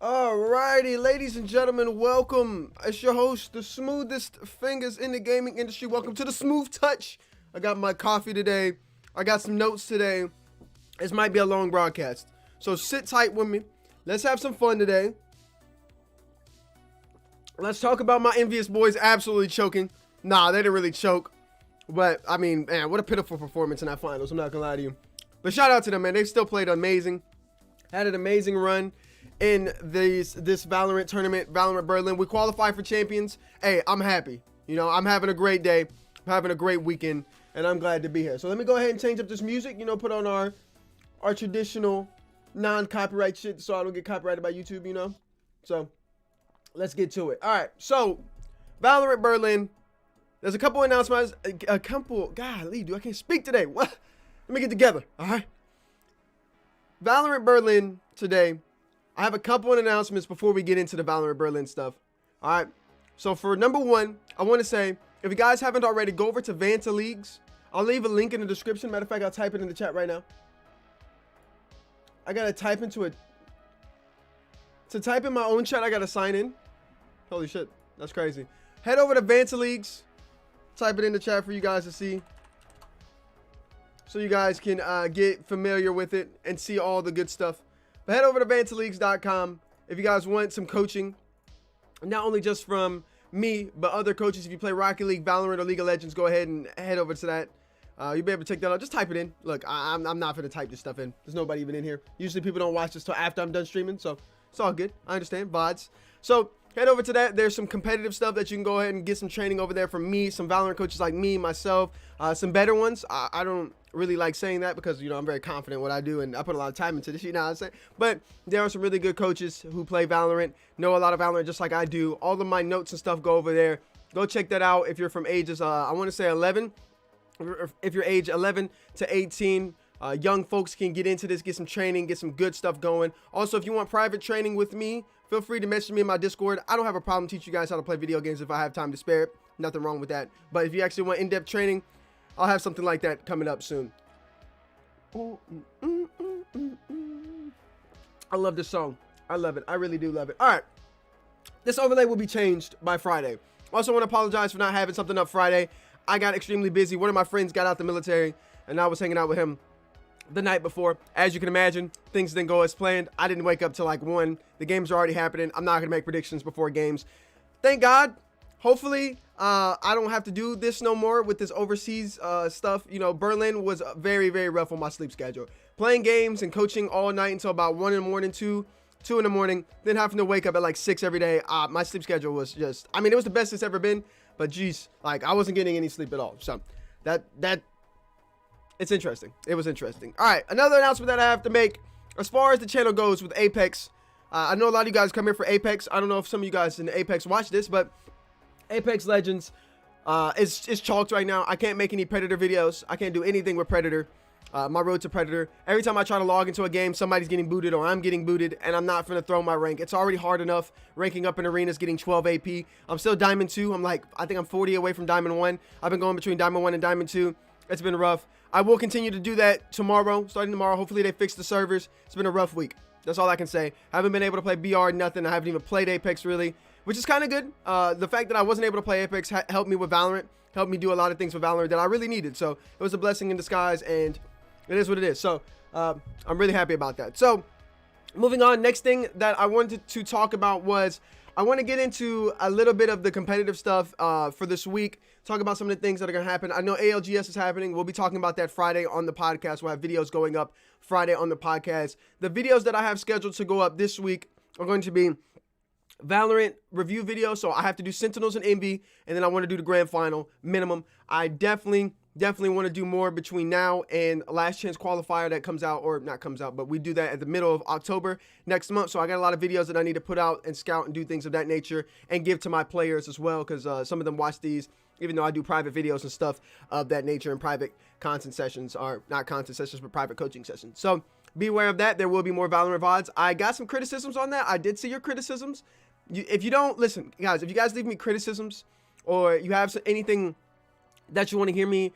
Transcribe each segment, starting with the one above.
Alrighty, ladies and gentlemen, welcome. It's your host, the smoothest fingers in the gaming industry. Welcome to the Smooth Touch. I got my coffee today. I got some notes today. This might be a long broadcast, so sit tight with me. Let's have some fun today. Let's talk about my envious boys absolutely choking. Nah, they didn't really choke, but I mean, man, what a pitiful performance in that finals. I'm not gonna lie to you, but shout out to them, man. They still played amazing. Had an amazing run in this Valorant tournament, Valorant Berlin. We qualified for champions. Hey, I'm happy. You know, I'm having a great day. I'm having a great weekend, and I'm glad to be here. So let me go ahead and change up this music. You know, put on our traditional non-copyright shit so I don't get copyrighted by YouTube, you know? So let's get to it. All right, so Valorant Berlin. There's a couple announcements. Golly, dude, I can't speak today. What? Let me get together, all right? Valorant Berlin today. I have a couple of announcements before we get into the Valorant Berlin stuff. All right. So for number one, I want to say, if you guys haven't already, go over to Vanta Leagues. I'll leave a link in the description. Matter of fact, I'll type it in the chat right now. I got to type into it. To type in my own chat, I got to sign in. Holy shit. That's crazy. Head over to Vanta Leagues. Type it in the chat for you guys to see. So you guys can get familiar with it and see all the good stuff. But head over to VantaLeagues.com if you guys want some coaching, not only just from me, but other coaches. If you play Rocket League, Valorant, or League of Legends, go ahead and head over to that. You'll be able to check that out. Just type it in. Look, I'm not going to type this stuff in. There's nobody even in here. Usually people don't watch this till after I'm done streaming, so it's all good. I understand. VODs. So head over to that. There's some competitive stuff that you can go ahead and get some training over there from me, some Valorant coaches like me, myself, some better ones. I don't really like saying that because, you know, I'm very confident in what I do and I put a lot of time into this, you know what I'm saying? But there are some really good coaches who play Valorant, know a lot of Valorant just like I do. All of my notes and stuff go over there. Go check that out if you're from ages, I want to say 11. If you're age 11 to 18, young folks can get into this, get some training, get some good stuff going. Also, if you want private training with me, feel free to message me in my Discord. I don't have a problem teaching you guys how to play video games if I have time to spare. Nothing wrong with that. But if you actually want in-depth training, I'll have something like that coming up soon. I love this song. I love it. I really do love it. All right. This overlay will be changed by Friday. Also want to apologize for not having something up Friday. I got extremely busy. One of my friends got out the military, and I was hanging out with him the night before. As you can imagine, things didn't go as planned. I didn't wake up till like 1. The games are already happening. I'm not going to make predictions before games. Thank God. Hopefully, I don't have to do this no more with this overseas stuff. You know, Berlin was very, very rough on my sleep schedule. Playing games and coaching all night until about 1 in the morning, 2 in the morning, then having to wake up at like 6 every day. My sleep schedule was just, I mean, it was the best it's ever been, but geez, like I wasn't getting any sleep at all. So it's interesting. It was interesting. All right, another announcement that I have to make as far as the channel goes with Apex. I know a lot of you guys come here for Apex. I don't know if some of you guys in Apex watch this, but Apex Legends is chalked right now. I can't make any Predator videos. I can't do anything with Predator. My road to Predator. Every time I try to log into a game, somebody's getting booted or I'm getting booted, and I'm not going to throw my rank. It's already hard enough ranking up in arenas, getting 12 AP. I'm still Diamond 2. I think I'm 40 away from Diamond 1. I've been going between Diamond 1 and Diamond 2. It's been rough. I will continue to do that tomorrow, starting tomorrow. Hopefully they fix the servers. It's been a rough week. That's all I can say. I haven't been able to play BR, nothing. I haven't even played Apex really, which is kind of good. The fact that I wasn't able to play Apex helped me with Valorant, helped me do a lot of things with Valorant that I really needed. So it was a blessing in disguise, and it is what it is. So I'm really happy about that. So moving on, next thing that I wanted to talk about was I want to get into a little bit of the competitive stuff for this week. Talk about some of the things that are going to happen. I know ALGS is happening. We'll be talking about that Friday on the podcast. We'll have videos going up Friday on the podcast. The videos that I have scheduled to go up this week are going to be Valorant review video. So I have to do Sentinels and Envy, and then I want to do the grand final minimum. I definitely want to do more between now and Last Chance Qualifier that comes out, or not comes out, but we do that at the middle of October next month. So I got a lot of videos that I need to put out and scout and do things of that nature and give to my players as well, because some of them watch these, even though I do private videos and stuff of that nature and private content sessions, or not content sessions, but private coaching sessions. So be aware of that. There will be more Valorant VODs. I got some criticisms on that. I did see your criticisms. If you don't, listen, guys, if you guys leave me criticisms or you have anything that you want to hear me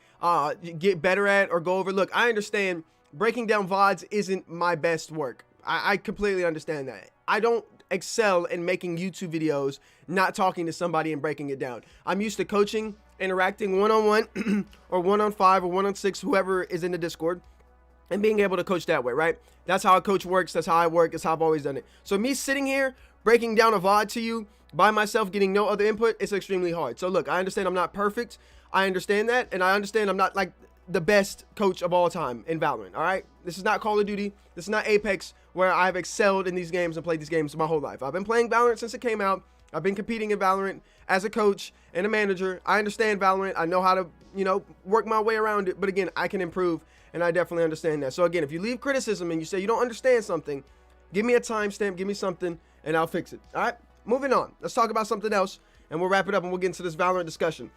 get better at or go over, look, I understand breaking down VODs isn't my best work. I completely understand that. I don't excel in making YouTube videos, not talking to somebody and breaking it down. I'm used to coaching, interacting one-on-one or 1-on-5 or 1-on-6, whoever is in the Discord, and being able to coach that way, right? That's how a coach works. That's how I work. That's how I've always done it. So me sitting here breaking down a VOD to you by myself, getting no other input, it's extremely hard. So look, I understand I'm not perfect. I understand that, and I understand I'm not like the best coach of all time in Valorant, all right? This is not Call of Duty. This is not Apex, where I've excelled in these games and played these games my whole life. I've been playing Valorant since it came out. I've been competing in Valorant as a coach and a manager. I understand Valorant. I know how to, you know, work my way around it. But again, I can improve, and I definitely understand that. So again, if you leave criticism and you say you don't understand something, give me a timestamp, give me something, and I'll fix it. All right, moving on. Let's talk about something else, and we'll wrap it up, and we'll get into this Valorant discussion.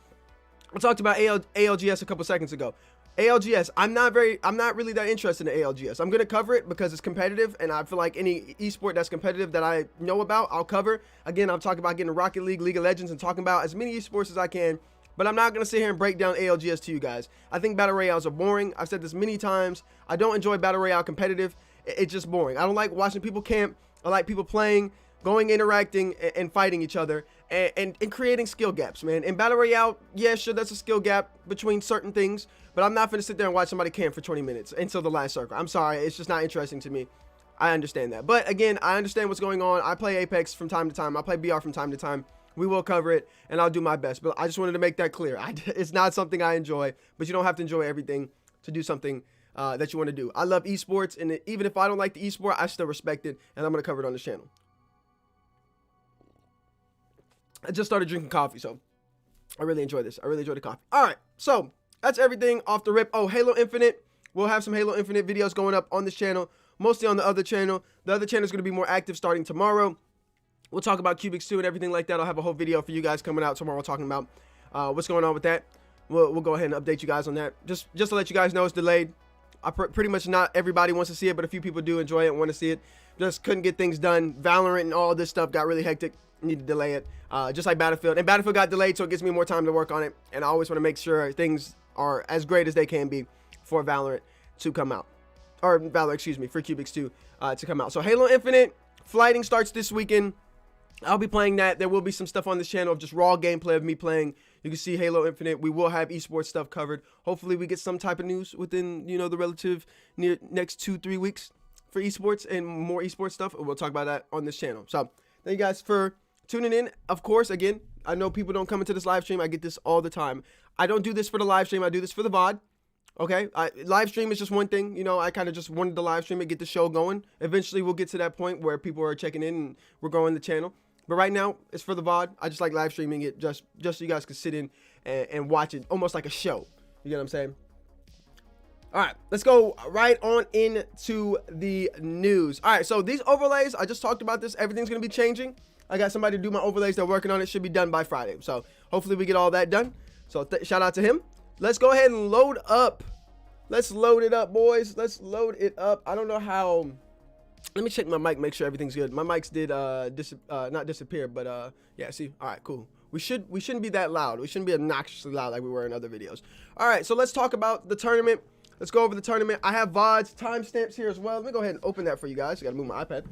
I talked about ALGS a couple seconds ago. ALGS, I'm not really that interested in ALGS. I'm gonna cover it because it's competitive, and I feel like any esport that's competitive that I know about, I'll cover. Again, I'm talking about getting Rocket League, League of Legends, and talking about as many esports as I can. But I'm not gonna sit here and break down ALGS to you guys. I think battle royales are boring. I've said this many times. I don't enjoy battle royale competitive. It's just boring. I don't like watching people camp. I like people playing, going, interacting, and fighting each other, and creating skill gaps, man. In battle royale, yeah, sure, that's a skill gap between certain things, but I'm not gonna sit there and watch somebody camp for 20 minutes until the last circle. I'm sorry, it's just not interesting to me. I understand that, but again, I understand what's going on. I play Apex from time to time. I play BR from time to time. We will cover it, and I'll do my best, but I just wanted to make that clear. It's not something I enjoy, but you don't have to enjoy everything to do something that you want to do. I love esports, and even if I don't like the esport, I still respect it, and I'm gonna cover it on this channel. I just started drinking coffee, so I really enjoy this. I really enjoy the coffee. All right, so that's everything off the rip. Oh, Halo Infinite. We'll have some Halo Infinite videos going up on this channel, mostly on the other channel. The other channel is going to be more active starting tomorrow. We'll talk about Cubics 2 and everything like that. I'll have a whole video for you guys coming out tomorrow talking about what's going on with that. We'll go ahead and update you guys on that. Just to let you guys know, it's delayed. Pretty much not everybody wants to see it, but a few people do enjoy it and want to see it. Just couldn't get things done. Valorant and all this stuff got really hectic. Need to delay it, just like Battlefield. And Battlefield got delayed, so it gives me more time to work on it. And I always want to make sure things are as great as they can be for Valorant to come out. Or Valorant, excuse me, for Cubics 2 to come out. So Halo Infinite, flighting starts this weekend. I'll be playing that. There will be some stuff on this channel of just raw gameplay of me playing. You can see Halo Infinite. We will have esports stuff covered. Hopefully we get some type of news within, you know, the relative next 2-3 weeks for esports and more esports stuff. We'll talk about that on this channel. So thank you guys for tuning in. Of course, again, I know people don't come into this live stream. I get this all the time. I don't do this for the live stream. I do this for the VOD. Okay, live stream is just one thing. You know, I kind of just wanted to live stream and get the show going. Eventually, we'll get to that point where people are checking in and we're growing the channel. But right now, it's for the VOD. I just like live streaming it just so you guys can sit in and watch it almost like a show. You get what I'm saying? All right, let's go right on into the news. All right, so these overlays, I just talked about this. Everything's going to be changing. I got somebody to do my overlays. They're working on it. Should be done by Friday. So hopefully we get all that done. So shout out to him. Let's go ahead and load up. Let's load it up, boys. Let's load it up. I don't know how. Let me check my mic, make sure everything's good. My mics did not disappear, but yeah, see. All right, cool. We shouldn't be that loud. We shouldn't be obnoxiously loud like we were in other videos. All right, so let's talk about the tournament. Let's go over the tournament. I have VODs, timestamps here as well. Let me go ahead and open that for you guys. I gotta move my iPad.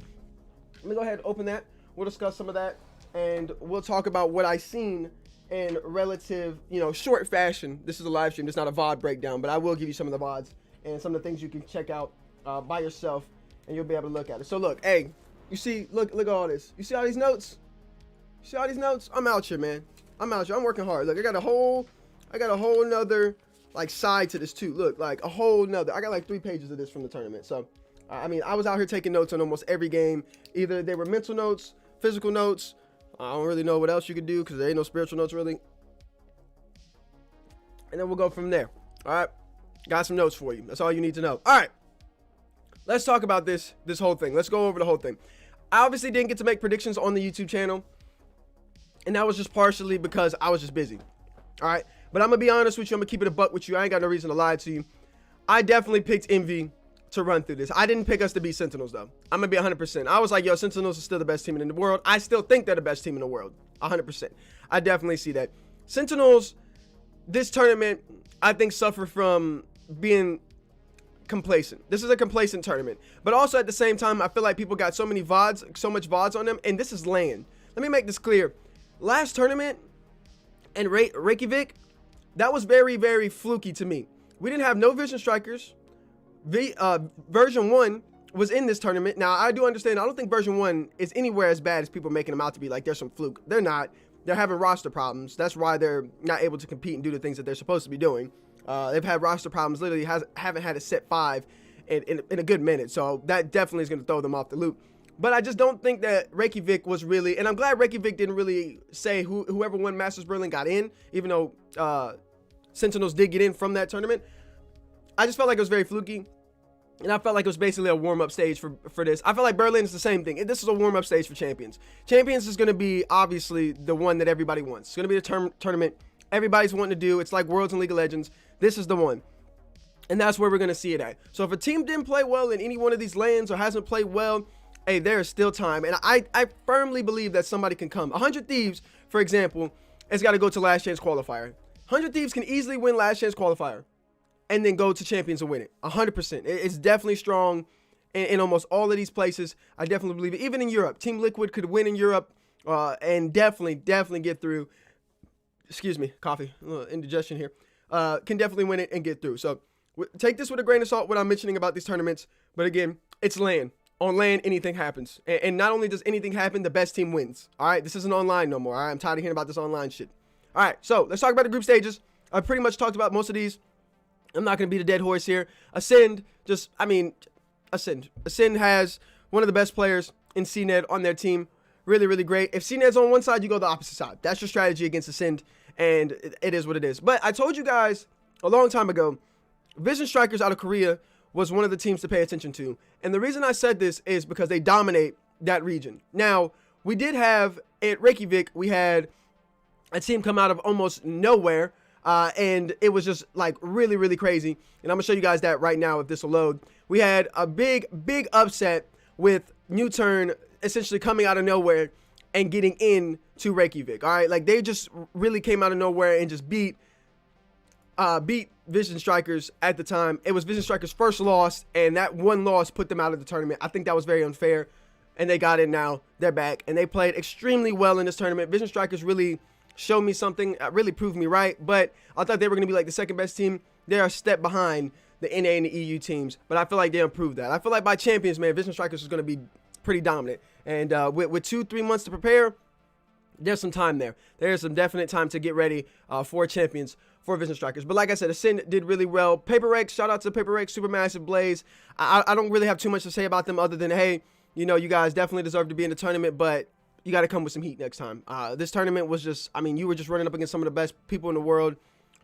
Let me go ahead and open that. We'll discuss some of that, and we'll talk about what I've seen in relative, you know, short fashion. This is a live stream. This is not a VOD breakdown, but I will give you some of the VODs and some of the things you can check out by yourself, and you'll be able to look at it. So look, hey, you see, look at all this. You see all these notes? You see all these notes? I'm out here, man. I'm out here. I'm working hard. Look, I got a whole nother like side to this too. Look, like a whole nother. I got like 3 pages of this from the tournament. So, I mean, I was out here taking notes on almost every game. Either they were mental notes, physical notes. I don't really know what else you could do because there ain't no spiritual notes really. And then we'll go from there. All right. Got some notes for you. That's all you need to know. All right. Let's talk about this whole thing. Let's go over the whole thing. I obviously didn't get to make predictions on the YouTube channel. And that was just partially because I was just busy. All right. But I'm going to be honest with you. I'm going to keep it a buck with you. I ain't got no reason to lie to you. I definitely picked Envy to run through this. I didn't pick us to beat Sentinels though. I'm gonna be 100%. I was like, yo, Sentinels is still the best team in the world. I still think they're the best team in the world. 100%. I definitely see that. Sentinels, this tournament, I think suffer from being complacent. This is a complacent tournament. But also at the same time, I feel like people got so much VODs on them, and this is LAN. Let me make this clear. Last tournament in Reykjavik, that was very, very fluky to me. We didn't have no Vision Strikers. Version 1 was in this tournament. Now, I do understand, I don't think version 1 is anywhere as bad as people making them out to be. Like, there's some fluke. They're not. They're having roster problems. That's why they're not able to compete and do the things that they're supposed to be doing. They've had roster problems. Literally haven't had a set 5 in a good minute. So that definitely is going to throw them off the loop. But I just don't think that Reykjavik was really, and I'm glad Reykjavik didn't really say whoever won Masters Berlin got in, even though Sentinels did get in from that tournament. I just felt like it was very fluky. And I felt like it was basically a warm-up stage for this. I feel like Berlin is the same thing. This is a warm-up stage for Champions. Champions is going to be, obviously, the one that everybody wants. It's going to be the tournament everybody's wanting to do. It's like Worlds and League of Legends. This is the one. And that's where we're going to see it at. So if a team didn't play well in any one of these lands or hasn't played well, hey, there is still time. And I firmly believe that somebody can come. 100 Thieves, for example, has got to go to Last Chance Qualifier. 100 Thieves can easily win Last Chance Qualifier and then go to Champions and win it. 100%. It's definitely strong in almost all of these places. I definitely believe it. Even in Europe, Team Liquid could win in Europe and definitely get through. Excuse me, coffee, a little indigestion here. Can definitely win it and get through. So take this with a grain of salt, what I'm mentioning about these tournaments. But again, it's LAN. On LAN, anything happens. And not only does anything happen, the best team wins. All right, this isn't online no more. All right, I'm tired of hearing about this online shit. All right, so let's talk about the group stages. I pretty much talked about most of these. I'm not going to beat a dead horse here. Ascend has one of the best players in CNED on their team. Really, really great. If CNED's on one side, you go the opposite side. That's your strategy against Ascend, and it is what it is. But I told you guys a long time ago, Vision Strikers out of Korea was one of the teams to pay attention to. And the reason I said this is because they dominate that region. Now, we did have, at Reykjavik, we had a team come out of almost nowhere, and it was just like really, really crazy. And I'm gonna show you guys that right now if this will load. We had a big upset with New Turn essentially coming out of nowhere and getting in to Reykjavik. All right, like they just really came out of nowhere and just beat Vision Strikers at the time. It was Vision Strikers' first loss, and that one loss put them out of the tournament. I think that was very unfair, and they got in now. They're back, and they played extremely well in this tournament. Vision Strikers really showed me something, really proved me right, but I thought they were going to be like the second best team. They're a step behind the NA and the EU teams, but I feel like they improved that. I feel like by Champions, man, Vision Strikers is going to be pretty dominant, and with 2-3 months to prepare, there's some time there. There's some definite time to get ready for Champions for Vision Strikers. But like I said, Ascend did really well. Paper Rex, shout out to Paper Rex, Supermassive Blaze. I don't really have too much to say about them other than, hey, you know, you guys definitely deserve to be in the tournament, but you got to come with some heat next time. This tournament was just, I mean, you were just running up against some of the best people in the world.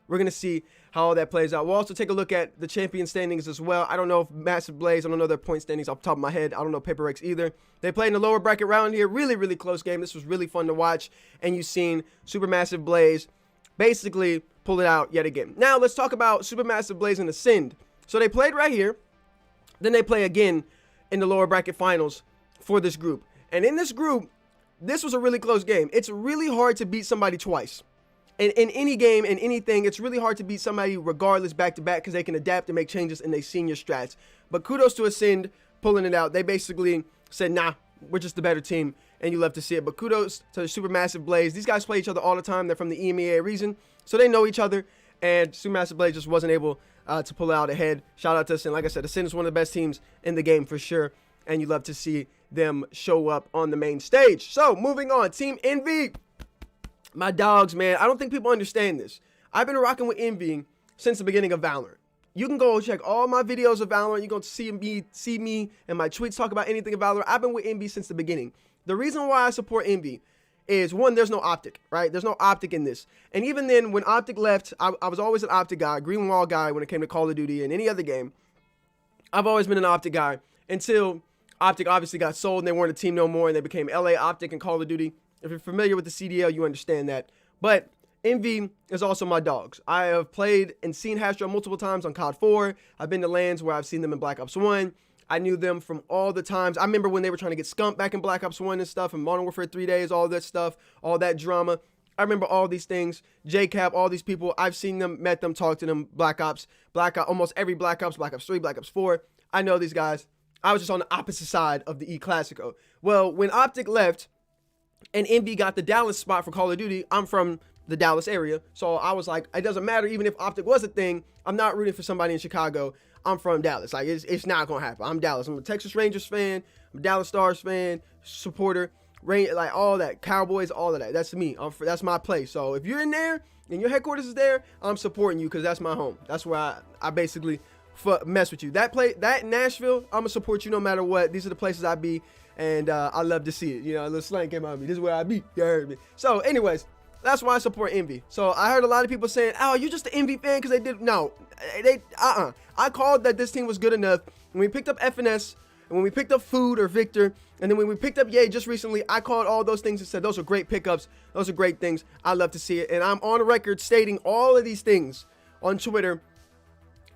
We're going to see how all that plays out. We'll also take a look at the champion standings as well. I don't know if Massive Blaze, I don't know their point standings off the top of my head. I don't know Paper Rex either. They played in the lower bracket round here. Really, really close game. This was really fun to watch. And you've seen Supermassive Blaze basically pull it out yet again. Now, let's talk about Supermassive Blaze and Ascend. So they played right here. Then they play again in the lower bracket finals for this group. And in this group, this was a really close game. It's really hard to beat somebody twice. In any game, in anything, it's really hard to beat somebody regardless back-to-back because they can adapt and make changes in their senior strats. But kudos to Ascend pulling it out. They basically said, nah, we're just the better team, and you love to see it. But kudos to Supermassive Blaze. These guys play each other all the time. They're from the EMEA region, so they know each other, and Supermassive Blaze just wasn't able to pull out ahead. Shout out to Ascend. Like I said, Ascend is one of the best teams in the game for sure, and you love to see them show up on the main stage. So, moving on. Team Envy. My dogs, man. I don't think people understand this. I've been rocking with Envy since the beginning of Valorant. You can go check all my videos of Valorant. You're going to see me and my tweets talk about anything of Valorant. I've been with Envy since the beginning. The reason why I support Envy is, one, there's no Optic, right? There's no Optic in this. And even then, when Optic left, I was always an Optic guy, green wall guy when it came to Call of Duty and any other game. I've always been an Optic guy until Optic obviously got sold and they weren't a team no more and they became LA Optic and Call of Duty. If you're familiar with the CDL, you understand that. But Envy is also my dogs. I have played and seen Hastro multiple times on COD 4. I've been to lands where I've seen them in Black Ops 1. I knew them from all the times. I remember when they were trying to get skunked back in Black Ops 1 and stuff, and Modern Warfare 3 days, all that stuff, all that drama. I remember all these things. JCap, all these people. I've seen them, met them, talked to them. Black Ops, almost every Black Ops, Black Ops 3, Black Ops 4. I know these guys. I was just on the opposite side of the E Classico. Well, when Optic left and Envy got the Dallas spot for Call of Duty, I'm from the Dallas area. So I was like, it doesn't matter even if Optic was a thing. I'm not rooting for somebody in Chicago. I'm from Dallas. Like, it's not going to happen. I'm Dallas. I'm a Texas Rangers fan. I'm a Dallas Stars fan, supporter, like all that. Cowboys, all of that. That's me. That's my place. So if you're in there and your headquarters is there, I'm supporting you because that's my home. That's where I basically mess with you. That Nashville, I'm going to support you no matter what. These are the places I be. And I love to see it. You know, a little slang came out of me. This is where I be. You heard me. So anyways, that's why I support Envy. So I heard a lot of people saying, oh, you're just an Envy fan because they did. No, I called that this team was good enough. When we picked up FNS, and when we picked up Food or Victor, and then when we picked up Ye just recently, I called all those things and said, those are great pickups. Those are great things. I love to see it. And I'm on record stating all of these things on Twitter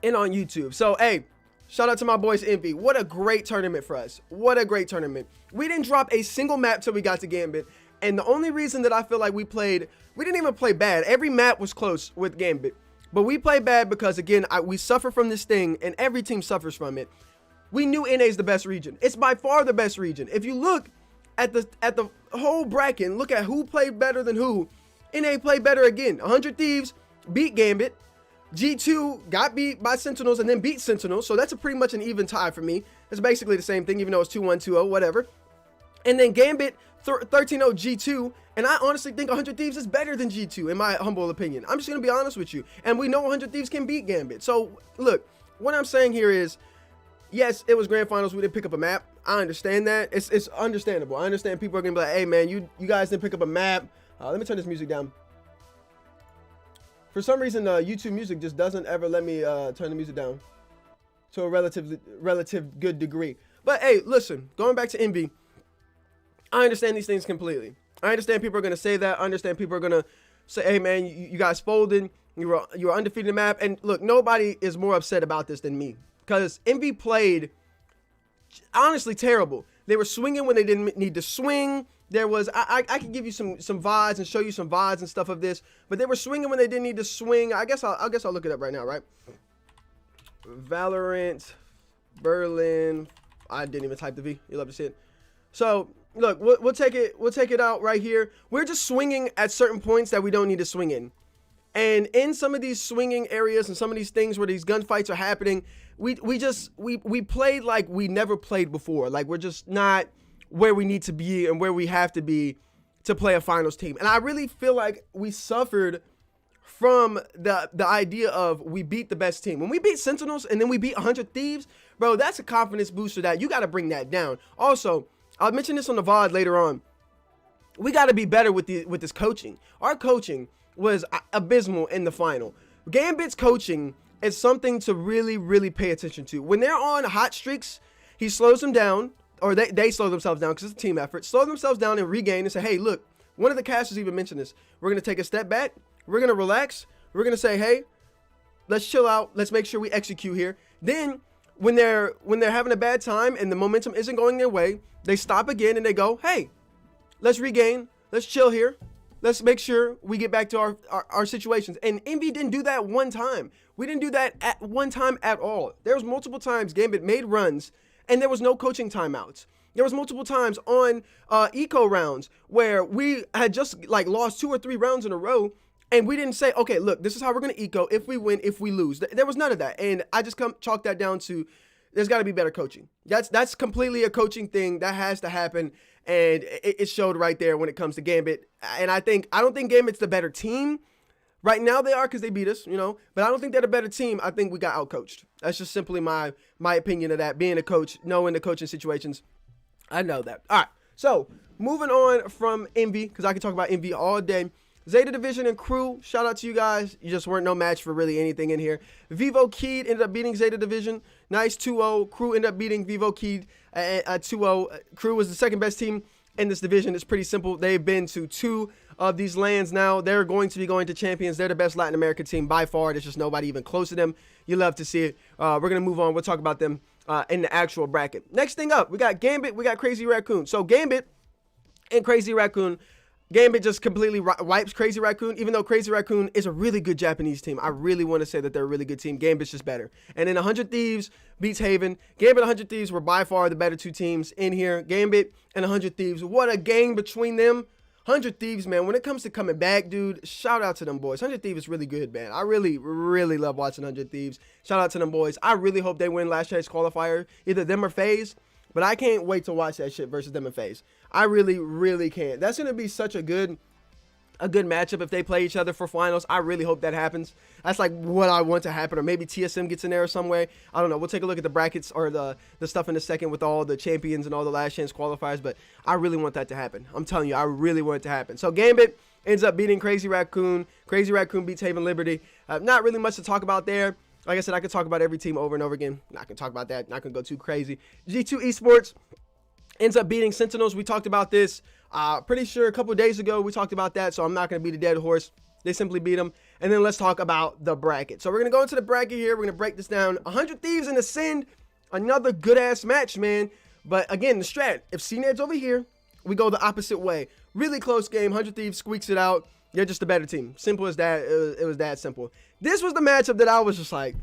and on YouTube. So, hey, shout out to my boys Envy. What a great tournament for us. What a great tournament. We didn't drop a single map till we got to Gambit. And the only reason that I feel like we didn't even play bad. Every map was close with Gambit. But we played bad because, again, we suffer from this thing, and every team suffers from it. We knew NA is the best region. It's by far the best region. If you look at the whole bracket and look at who played better than who, NA played better again. 100 Thieves beat Gambit. G2 got beat by Sentinels and then beat Sentinels. So that's pretty much an even tie for me. It's basically the same thing, even though it's 2-1, 2-0, whatever. And then Gambit 13-0 G2. And I honestly think 100 Thieves is better than G2, in my humble opinion. I'm just going to be honest with you. And we know 100 Thieves can beat Gambit. So, look, what I'm saying here is, yes, it was grand finals. We didn't pick up a map. I understand that. It's understandable. I understand people are going to be like, hey, man, you guys didn't pick up a map. Let me turn this music down. For some reason, YouTube Music just doesn't ever let me turn the music down to a relative good degree. But, hey, listen, going back to Envy, I understand these things completely. I understand people are going to say that. I understand people are going to say, hey, man, you guys folded. You were undefeated in the map. And, look, nobody is more upset about this than me. Because Envy played, honestly, terrible. They were swinging when they didn't need to swing. There was, I could give you some VODs and show you some VODs and stuff of this. But they were swinging when they didn't need to swing. I guess I'll look it up right now, right? Valorant, Berlin. I didn't even type the V. You love to see it. So, look, we'll take it out right here. We're just swinging at certain points that we don't need to swing in. And in some of these swinging areas and some of these things where these gunfights are happening, we played like we never played before. Like, we're just not where we need to be and where we have to be to play a finals team. And I really feel like we suffered from the idea of we beat the best team. When we beat Sentinels and then we beat 100 Thieves, bro, that's a confidence booster that you got to bring that down. Also, I'll mention this on the VOD later on. We got to be better with this coaching. Our coaching was abysmal in the final. Gambit's coaching is something to really, really pay attention to. When they're on hot streaks, he slows them down, or they slow themselves down because it's a team effort. Slow themselves down and regain and say, hey, look, one of the casters even mentioned this. We're going to take a step back. We're going to relax. We're going to say, hey, let's chill out. Let's make sure we execute here. Then when they're having a bad time and the momentum isn't going their way, they stop again and they go, hey, let's regain. Let's chill here. Let's make sure we get back to our situations. And Envy didn't do that one time. We didn't do that at one time at all. There was multiple times Gambit made runs and there was no coaching timeouts. There was multiple times on eco rounds where we had just like lost 2 or 3 rounds in a row and we didn't say, okay, look, this is how we're going to eco if we win, if we lose. There was none of that. And I just chalk that down to there's got to be better coaching. That's completely a coaching thing that has to happen. And it showed right there when it comes to Gambit. And I don't think Gambit's the better team. Right now they are because they beat us, you know. But I don't think they're the better team. I think we got outcoached. That's just simply my opinion of that. Being a coach, knowing the coaching situations, I know that. All right, so moving on from Envy, because I can talk about Envy all day. Zeta Division and Crew, shout out to you guys. You just weren't no match for really anything in here. Vivo Keed ended up beating Zeta Division. Nice 2-0. Crew ended up beating Vivo Keed at 2-0. Crew was the second best team in this division. It's pretty simple. They've been to 2 of these lands now. They're going to be going to champions. They're the best Latin American team by far. There's just nobody even close to them. You love to see it. We're going to move on. We'll talk about them in the actual bracket. Next thing up, we got Gambit. We got Crazy Raccoon. So Gambit and Crazy Raccoon, Gambit just completely wipes Crazy Raccoon, even though Crazy Raccoon is a really good Japanese team. I really want to say that they're a really good team. Gambit's just better. And then 100 Thieves beats Haven. Gambit and 100 Thieves were by far the better two teams in here. Gambit and 100 Thieves, what a gang between them. 100 Thieves, man, when it comes to coming back, dude, shout out to them boys. 100 Thieves is really good, man. I really, really love watching 100 Thieves. Shout out to them boys. I really hope they win last chance qualifier, either them or FaZe. But I can't wait to watch that shit versus them and FaZe. I really, really can't. That's going to be such a good matchup if they play each other for finals. I really hope that happens. That's like what I want to happen. Or maybe TSM gets in there some way. I don't know. We'll take a look at the brackets or the stuff in a second with all the champions and all the last chance qualifiers. But I really want that to happen. I'm telling you, I really want it to happen. So Gambit ends up beating Crazy Raccoon. Crazy Raccoon beats Haven Liberty. Not really much to talk about there. Like I said, I could talk about every team over and over again. Not going to talk about that. Not going to go too crazy. G2 Esports ends up beating Sentinels. We talked about this. Pretty sure a couple days ago we talked about that, so I'm not going to beat a dead horse. They simply beat them. And then let's talk about the bracket. So we're going to go into the bracket here. We're going to break this down. 100 Thieves and Ascend. Another good-ass match, man. But again, the strat. If CNED's over here, we go the opposite way. Really close game. 100 Thieves squeaks it out. They're just a better team. Simple as that. It was that simple. This was the matchup that I was just like,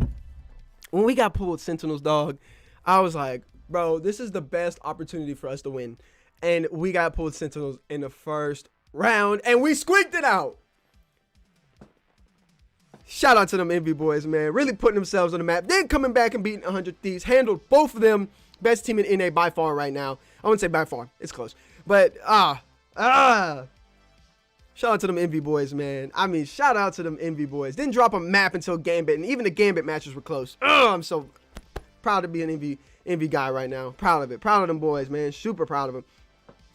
when we got pulled Sentinels, dog, I was like, bro, this is the best opportunity for us to win. And we got pulled Sentinels in the first round, and we squeaked it out. Shout out to them Envy boys, man. Really putting themselves on the map. Then coming back and beating 100 Thieves. Handled both of them. Best team in NA by far right now. I wouldn't say by far. It's close. But, shout out to them Envy boys, man. I mean, shout out to them Envy boys. Didn't drop a map until Gambit, and even the Gambit matches were close. I'm so proud to be an Envy guy right now. Proud of it. Proud of them boys, man. Super proud of them.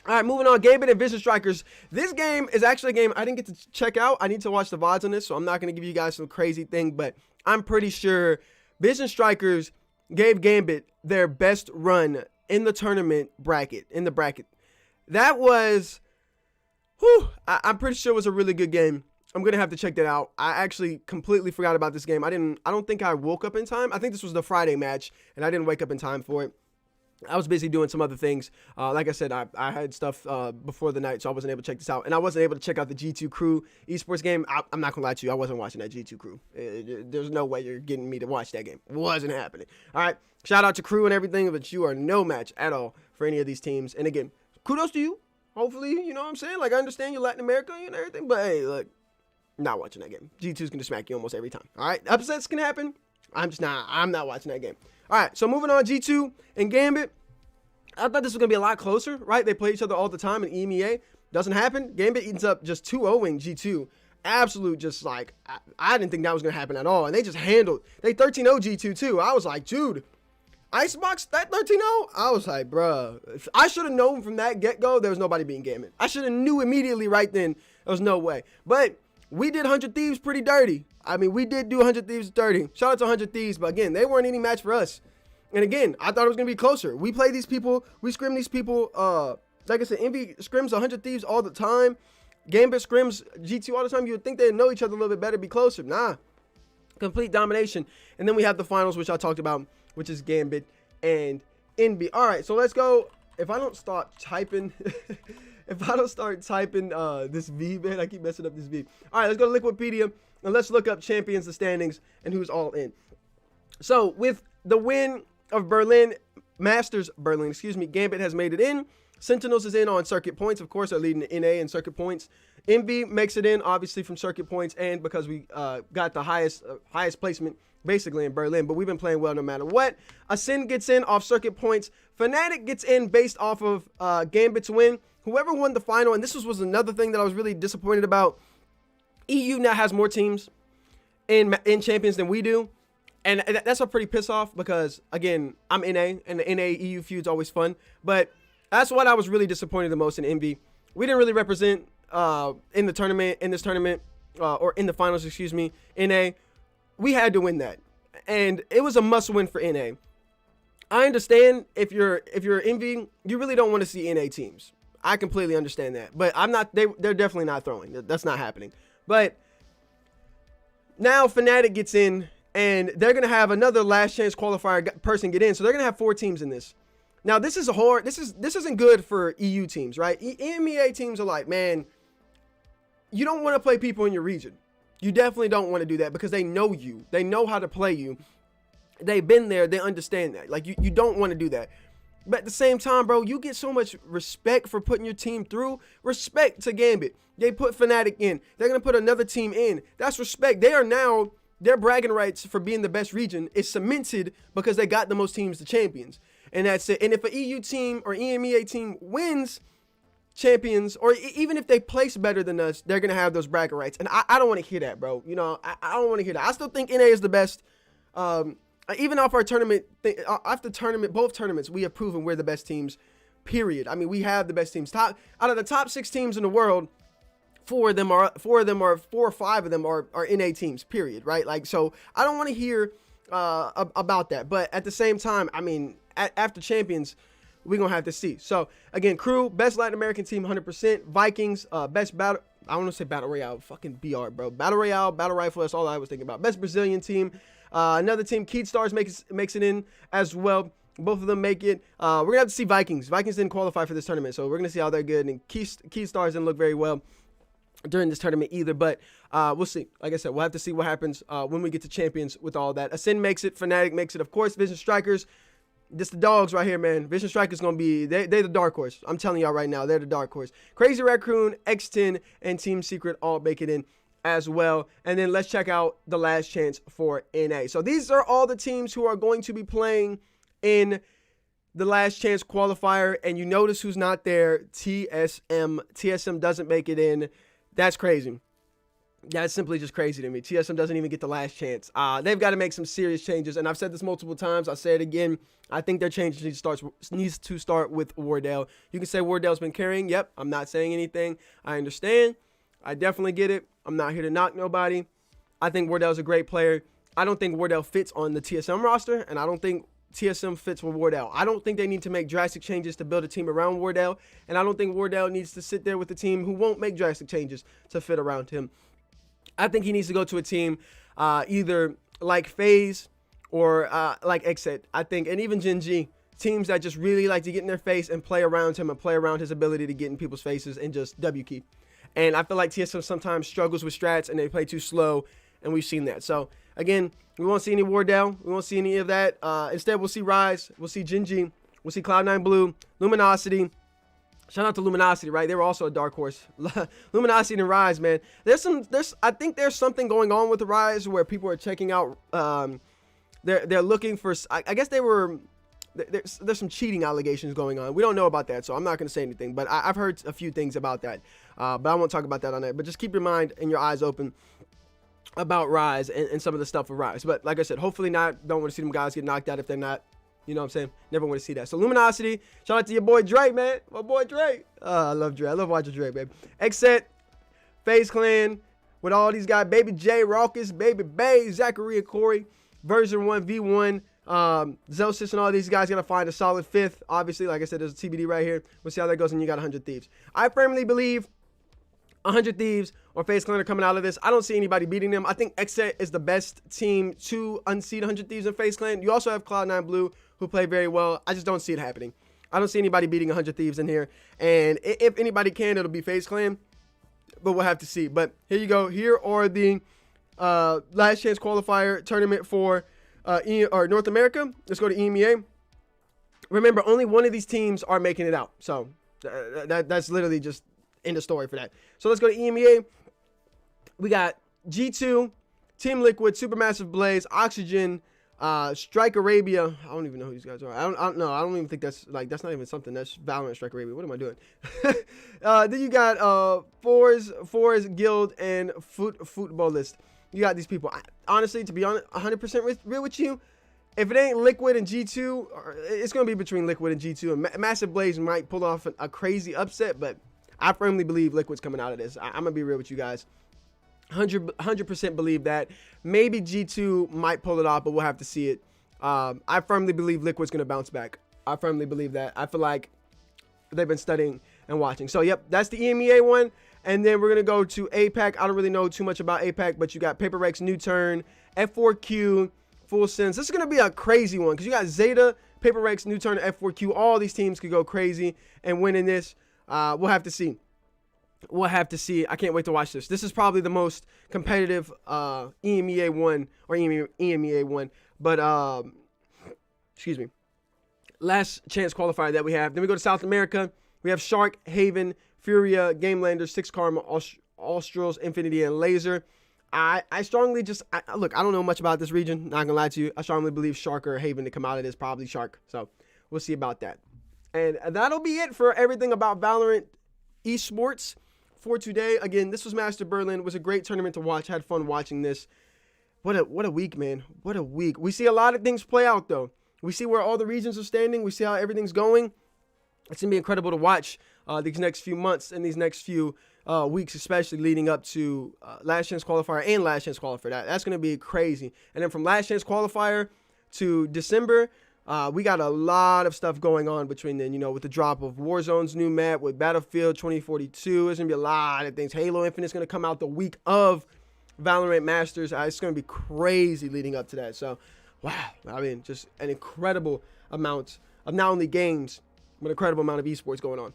All right, moving on. Gambit and Vision Strikers. This game is actually a game I didn't get to check out. I need to watch the VODs on this, so I'm not going to give you guys some crazy thing, but I'm pretty sure Vision Strikers gave Gambit their best run in the tournament bracket, That was... Whew, I'm pretty sure it was a really good game. I'm going to have to check that out. I actually completely forgot about this game. I don't think I woke up in time. I think this was the Friday match, and I didn't wake up in time for it. I was busy doing some other things. Like I said, I had stuff before the night, so I wasn't able to check this out. And I wasn't able to check out the G2 Crew esports game. I'm not going to lie to you. I wasn't watching that G2 Crew. There's no way you're getting me to watch that game. It wasn't happening. All right. Shout out to Crew and everything, but you are no match at all for any of these teams. And again, kudos to you. Hopefully, you know what I'm saying? Like, I understand you're Latin America and everything, but hey, look, not watching that game. G2's going to smack you almost every time. All right? Upsets can happen. I'm not watching that game. All right, so moving on, G2 and Gambit. I thought this was going to be a lot closer, right? They play each other all the time in EMEA. Doesn't happen. Gambit ends up just 2-0ing G2. Absolute, just like, I didn't think that was going to happen at all. And they just handled. They 13-0 G2 too. I was like, dude. Icebox that 13-0, I was like, bruh, I should have known from that get-go there was nobody beating Gambit. I should have knew immediately right then there was no way. But we did 100 Thieves pretty dirty. I mean, we did do 100 Thieves dirty. Shout out to 100 Thieves, but again, they weren't any match for us. And again, I thought it was going to be closer. We play these people, we scrim these people, like I said, Envy scrims 100 Thieves all the time. Gambit scrims G2 all the time. You would think they'd know each other a little bit better, be closer. Nah. Complete domination. And then we have the finals, which I talked about, which is Gambit and Envy. All right, so let's go. If I don't start typing, this V, man, I keep messing up this V. All right, let's go to Liquipedia and let's look up champions, the standings, and who's all in. So with the win of Masters Berlin, Gambit has made it in. Sentinels is in on circuit points. Of course, they're leading the NA in circuit points. Envy makes it in, obviously, from circuit points, and because we got the highest placement, basically, in Berlin. But we've been playing well no matter what. Ascend gets in off circuit points. Fnatic gets in based off of Gambit's win. Whoever won the final, and this was another thing that I was really disappointed about, EU now has more teams in champions than we do. And that's a pretty piss off because, again, I'm NA, and the NA-EU feud's always fun. But that's what I was really disappointed the most in Envy. We didn't really represent in this tournament, or in the finals, NA. We had to win that. And it was a must-win for NA. I understand if you're Envy, you really don't want to see NA teams. I completely understand that. But they're definitely not throwing. That's not happening. But now Fnatic gets in, and they're going to have another last chance qualifier person get in. So they're going to have 4 teams in this. Now, this is hard. This isn't good for EU teams, right? EMEA teams are like, man, you don't want to play people in your region. You definitely don't want to do that because they know you. They know how to play you. They've been there. They understand that. Like, you don't want to do that. But at the same time, bro, you get so much respect for putting your team through. Respect to Gambit. They put Fnatic in. They're going to put another team in. That's respect. They are now, their bragging rights for being the best region is cemented because they got the most teams to champions. And that's it. And if an EU team or EMEA team wins champions, or even if they place better than us, they're going to have those bragging rights. And I don't want to hear that, bro. You know, I don't want to hear that. I still think NA is the best. Even off our tournament, after both tournaments, we have proven we're the best teams, period. I mean, we have the best teams. Out of the top 6 teams in the world, 4 or 5 of them are NA teams, period, right? Like, so I don't want to hear about that. But at the same time, I mean, after champions, we're going to have to see. So, again, crew, best Latin American team, 100%. Vikings, best battle, I want to say battle royale, fucking BR, bro. Battle royale, battle rifle, that's all I was thinking about. Best Brazilian team. Another team, Keat Stars makes it in as well. Both of them make it. We're going to have to see Vikings. Vikings didn't qualify for this tournament, so we're going to see how they're good. And Keat Stars didn't look very well during this tournament either, but we'll see. Like I said, we'll have to see what happens when we get to champions with all that. Ascend makes it. Fnatic makes it. Of course, Vision Strikers. This the dogs right here, man. Vision Strikers going to be, they're the dark horse. I'm telling y'all right now, they're the dark horse. Crazy Raccoon, X10, and Team Secret all make it in as well. And then let's check out the last chance for NA. So these are all the teams who are going to be playing in the last chance qualifier. And you notice who's not there. TSM. TSM doesn't make it in. That's crazy. That's simply just crazy to me. TSM doesn't even get the last chance. They've got to make some serious changes. And I've said this multiple times. I'll say it again. I think their change needs to start with Wardell. You can say Wardell's been carrying. Yep, I'm not saying anything. I understand. I definitely get it. I'm not here to knock nobody. I think Wardell's a great player. I don't think Wardell fits on the TSM roster, and I don't think TSM fits with Wardell. I don't think they need to make drastic changes to build a team around Wardell, and I don't think Wardell needs to sit there with a team who won't make drastic changes to fit around him. I think he needs to go to a team either like FaZe or like Exit, I think, and even Gen G. Teams that just really like to get in their face and play around him and play around his ability to get in people's faces and just W key. And I feel like TSM sometimes struggles with strats and they play too slow, and we've seen that. So, again, we won't see any Wardell. We won't see any of that. Instead, we'll see Rise. We'll see Gen G. We'll see Cloud9 Blue, Luminosity. Shout out to Luminosity, right? They were also a dark horse. Luminosity and Rise, man. I think there's something going on with the Rise where people are checking out. They're looking for. I guess they were. There's some cheating allegations going on. We don't know about that, so I'm not going to say anything. But I've heard a few things about that. But I won't talk about that on that. But just keep your mind and your eyes open about Rise and some of the stuff with Rise. But like I said, hopefully not. Don't want to see them guys get knocked out if they're not. You know what I'm saying? Never want to see that. So Luminosity, shout out to your boy Drake, man. My boy Drake. I love Drake. I love watching Drake, baby. Exit, FaZe Clan, with all these guys. Baby J, Raucus, Baby Bay, Zachary, Corey, Version 1, V1. Zelsis and all these guys gotta find a solid 5th. Obviously, like I said, there's a TBD right here. We'll see how that goes, and you got 100 Thieves. I firmly believe 100 Thieves or FaZe Clan are coming out of this. I don't see anybody beating them. I think Exet is the best team to unseat 100 Thieves and FaZe Clan. You also have Cloud9 Blue, who play very well. I just don't see it happening. I don't see anybody beating 100 Thieves in here. And if anybody can, it'll be FaZe Clan. But we'll have to see. But here you go. Here are the last chance qualifier tournament for North America. Let's go to EMEA. Remember, only one of these teams are making it out. So that's literally just end of story for that. So let's go to EMEA. We got G2, Team Liquid, Supermassive Blaze, Oxygen, Strike Arabia. I don't even know who these guys are. I don't know. I don't even think that's not even something. That's Valorant, Strike Arabia. What am I doing? Then you got Fours Guild and Footballist. You got these people. Honestly, to be honest, 100% real with you, if it ain't Liquid and G2, it's going to be between Liquid and G2. And Massive Blaze might pull off a crazy upset, but I firmly believe Liquid's coming out of this. I'm going to be real with you guys. 100% believe that. Maybe G2 might pull it off, but we'll have to see it. I firmly believe Liquid's going to bounce back. I firmly believe that. I feel like they've been studying and watching. So, yep, that's the EMEA one. And then we're going to go to APAC. I don't really know too much about APAC, but you got Paper Rex, New Turn, F4Q, Full Sense. This is going to be a crazy one because you got Zeta, Paper Rex, New Turn, F4Q. All these teams could go crazy and win in this. We'll have to see. we'll have to see. I can't wait to watch this. This is probably the most competitive EMEA 1 or EMEA 1, but excuse me, last chance qualifier that we have. Then we go to South America. We have Shark, Haven, Furia, Game Landers, Six Karma, Australs, Infinity, and Laser. I strongly look, I don't know much about this region, not gonna lie to you. I strongly believe Shark or Haven to come out of this, probably Shark. So we'll see about that. And that'll be it for everything about Valorant esports for today. Again, this was Master Berlin. It was a great tournament to watch. Had fun watching this. What a week, man. What a week. We see a lot of things play out, though. We see where all the regions are standing. We see how everything's going. It's going to be incredible to watch these next few months and these next few weeks, especially leading up to Last Chance Qualifier and Last Chance Qualifier. That's going to be crazy. And then from Last Chance Qualifier to December, we got a lot of stuff going on between then, you know, with the drop of Warzone's new map, with Battlefield 2042. There's going to be a lot of things. Halo Infinite's going to come out the week of Valorant Masters. It's going to be crazy leading up to that. So, wow. I mean, just an incredible amount of not only games, but an incredible amount of esports going on.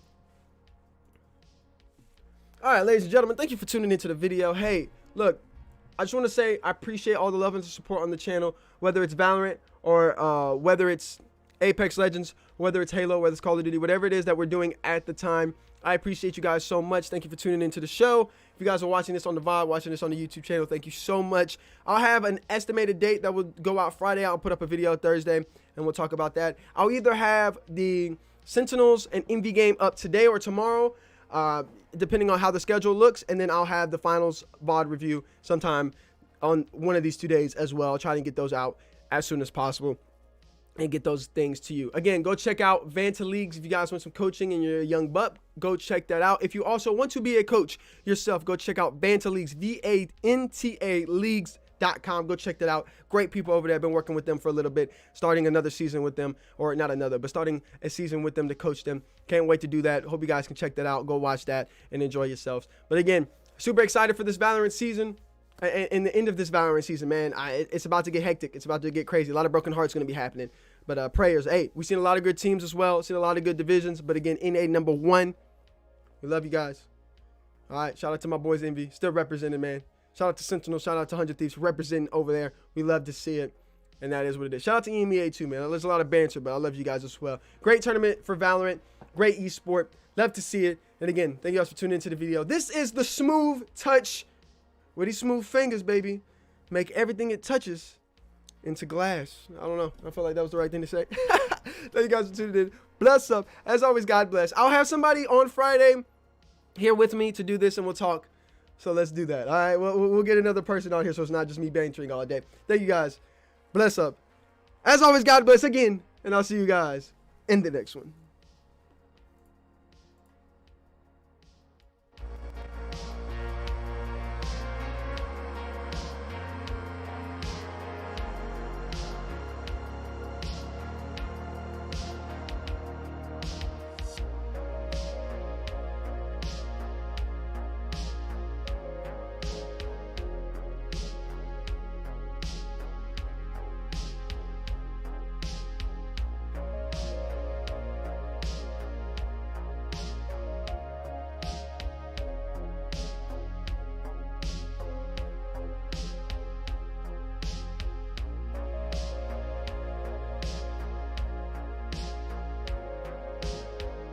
All right, ladies and gentlemen, thank you for tuning into the video. Hey, look, I just want to say I appreciate all the love and support on the channel, whether it's Valorant or whether it's Apex Legends, whether it's Halo, whether it's Call of Duty, whatever it is that we're doing at the time. I appreciate you guys so much. Thank you for tuning into the show. If you guys are watching this on the VOD, watching this on the YouTube channel, thank you so much. I'll have an estimated date that will go out Friday. I'll put up a video Thursday, and we'll talk about that. I'll either have the Sentinels and MV game up today or tomorrow, depending on how the schedule looks, and then I'll have the finals VOD review sometime on one of these 2 days as well. I'll try to get those out as soon as possible and get those things to you. Again, go check out Vanta Leagues. If you guys want some coaching and you're a young buck, go check that out. If you also want to be a coach yourself, go check out Vanta Leagues, VANTA Leagues.com. Go check that out. Great people over there. I've been working with them for a little bit, starting another season with them, or not another, but starting a season with them to coach them. Can't wait to do that. Hope you guys can check that out. Go watch that and enjoy yourselves. But again, super excited for this Valorant season. And the end of this Valorant season, man, it's about to get hectic. It's about to get crazy. A lot of broken hearts going to be happening. But prayers. Hey, we've seen a lot of good teams as well. Seen a lot of good divisions. But again, NA number 1. We love you guys. All right. Shout out to my boys Envy. Still representing, man. Shout out to Sentinel. Shout out to 100 Thieves representing over there. We love to see it. And that is what it is. Shout out to EMEA too, man. There's a lot of banter, but I love you guys as well. Great tournament for Valorant. Great esport. Love to see it. And again, thank you guys for tuning into the video. This is the Smooth Touch. With these smooth fingers, baby, make everything it touches into glass. I don't know. I felt like that was the right thing to say. Thank you guys for tuning in. Bless up. As always, God bless. I'll have somebody on Friday here with me to do this, and we'll talk. So let's do that. All right. We'll get another person on here so it's not just me bantering all day. Thank you guys. Bless up. As always, God bless again, and I'll see you guys in the next one.